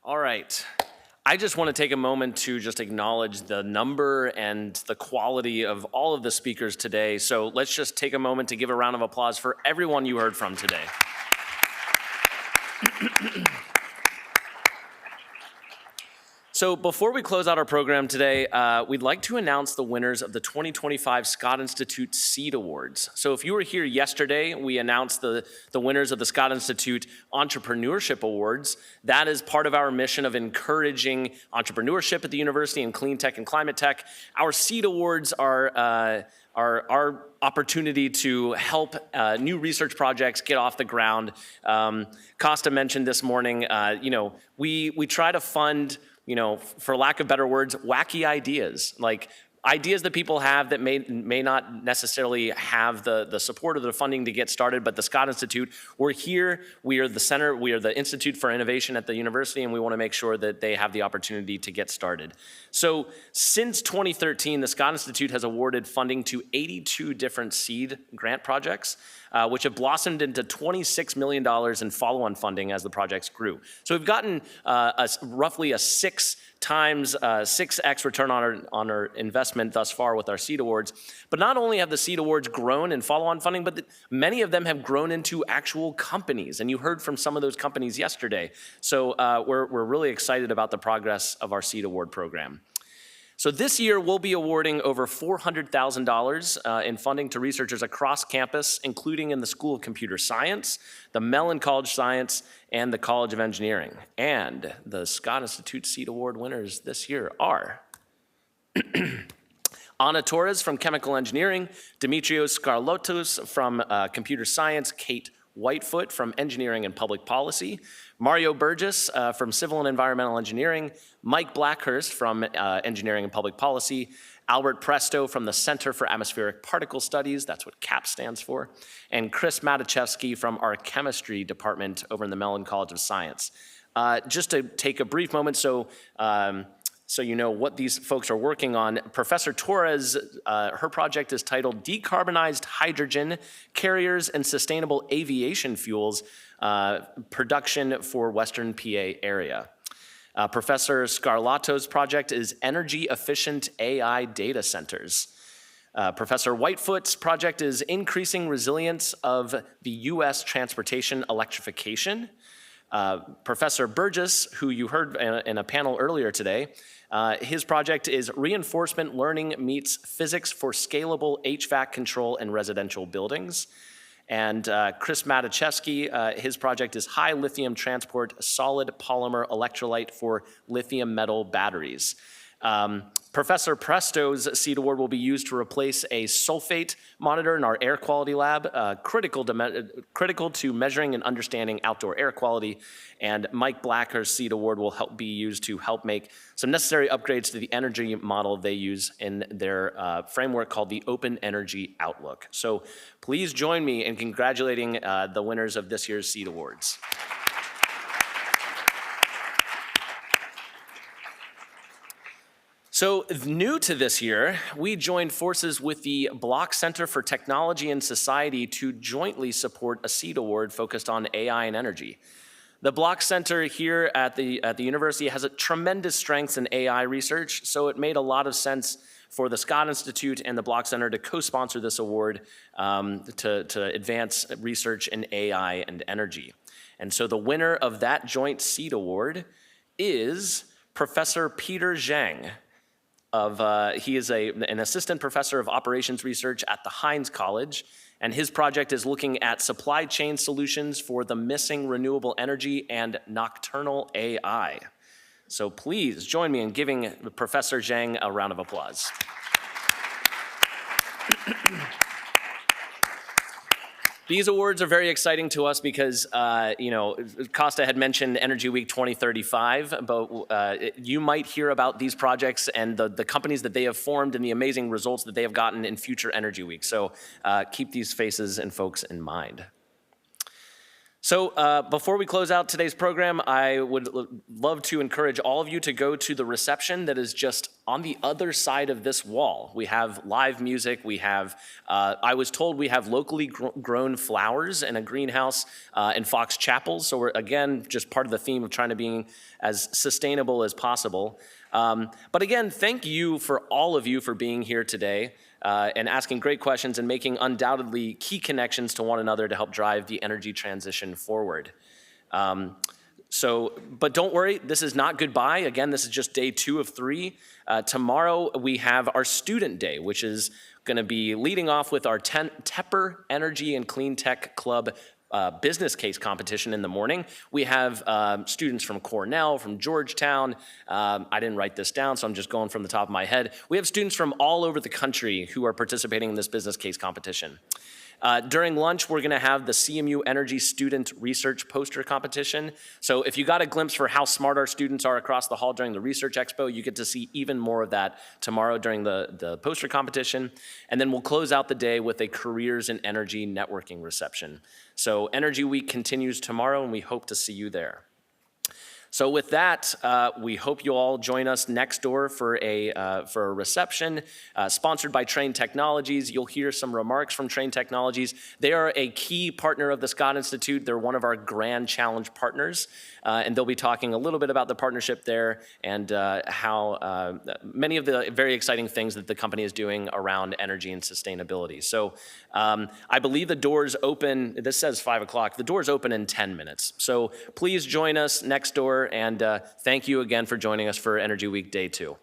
All right. I just want to take a moment to just acknowledge the number and the quality of all of the speakers today. So let's just take a moment to give a round of applause for everyone you heard from today. So before we close out our program today, we'd like to announce the winners of the 2025 Scott Institute Seed Awards. So if you were here yesterday, we announced the winners of the Scott Institute Entrepreneurship Awards. That is part of our mission of encouraging entrepreneurship at the university in clean tech and climate tech. Our Seed Awards are our opportunity to help new research projects get off the ground. Costa mentioned this morning, we try to fund, for lack of better words, wacky ideas, like ideas that people have that may not necessarily have the support or the funding to get started, but the Scott Institute, we're here, we are the center, we are the Institute for Innovation at the university, and we want to make sure that they have the opportunity to get started. So since 2013, the Scott Institute has awarded funding to 82 different seed grant projects, which have blossomed into $26 million in follow-on funding as the projects grew. So we've gotten roughly a 6x return on our investment thus far with our Seed Awards. But not only have the Seed Awards grown in follow-on funding, but many of them have grown into actual companies. And you heard from some of those companies yesterday. So we're really excited about the progress of our Seed Award program. So this year, we'll be awarding over $400,000 in funding to researchers across campus, including in the School of Computer Science, the Mellon College of Science, and the College of Engineering. And the Scott Institute Seed Award winners this year are Ana Torres from Chemical Engineering, Dimitrios Skarlotos from Computer Science, Kate Whitefoot from Engineering and Public Policy, Mario Burgess from Civil and Environmental Engineering, Mike Blackhurst from Engineering and Public Policy, Albert Presto from the Center for Atmospheric Particle Studies, that's what CAP stands for, and Chris Matiszewski from our chemistry department over in the Mellon College of Science. Just to take a brief moment, so you know what these folks are working on. Professor Torres, her project is titled Decarbonized Hydrogen Carriers and Sustainable Aviation Fuels Production for Western PA Area. Professor Scarlato's project is Energy Efficient AI Data Centers. Professor Whitefoot's project is Increasing Resilience of the U.S. Transportation Electrification. Professor Burgess, who you heard in a panel earlier today, his project is Reinforcement Learning Meets Physics for Scalable HVAC Control in Residential Buildings. And Chris Matiszewski, his project is High Lithium Transport Solid Polymer Electrolyte for Lithium Metal Batteries. Professor Presto's Seed Award will be used to replace a sulfate monitor in our air quality lab, critical to measuring and understanding outdoor air quality. And Mike Blacker's Seed Award will be used to help make some necessary upgrades to the energy model they use in their framework called the Open Energy Outlook. So please join me in congratulating the winners of this year's Seed Awards. So new to this year, we joined forces with the Block Center for Technology and Society to jointly support a Seed Award focused on AI and energy. The Block Center here at the university has a tremendous strengths in AI research, so it made a lot of sense for the Scott Institute and the Block Center to co-sponsor this award to advance research in AI and energy. And so the winner of that joint Seed Award is Professor Peter Zhang. He is an assistant professor of operations research at the Heinz College, and his project is looking at supply chain solutions for the missing renewable energy and nocturnal AI. So please join me in giving Professor Zhang a round of applause. These awards are very exciting to us because, Costa had mentioned Energy Week 2035, but you might hear about these projects and the companies that they have formed and the amazing results that they have gotten in future Energy Week. So keep these faces and folks in mind. So before we close out today's program, I would love to encourage all of you to go to the reception that is just on the other side of this wall. We have live music. We have, I was told we have locally grown flowers in a greenhouse in Fox Chapel. So we're, again, just part of the theme of trying to be as sustainable as possible. But again, thank you for all of you for being here today. And asking great questions and making undoubtedly key connections to one another to help drive the energy transition forward. But don't worry, this is not goodbye. Again, this is just day 2 of 3. Tomorrow we have our student day, which is going to be leading off with our Tepper Energy and Clean Tech Club business case competition in the morning. We have students from Cornell, from Georgetown. I didn't write this down, so I'm just going from the top of my head. We have students from all over the country who are participating in this business case competition. During lunch, we're going to have the CMU Energy Student Research Poster Competition. So if you got a glimpse for how smart our students are across the hall during the Research Expo, you get to see even more of that tomorrow during the poster competition. And then we'll close out the day with a Careers in Energy networking reception. So Energy Week continues tomorrow, and we hope to see you there. So with that, we hope you all join us next door for a reception sponsored by Trane Technologies. You'll hear some remarks from Trane Technologies. They are a key partner of the Scott Institute. They're one of our Grand Challenge partners, and they'll be talking a little bit about the partnership there and how many of the very exciting things that the company is doing around energy and sustainability. So I believe the doors open, this says 5 o'clock, the doors open in 10 minutes. So please join us next door. And thank you again for joining us for Energy Week Day 2.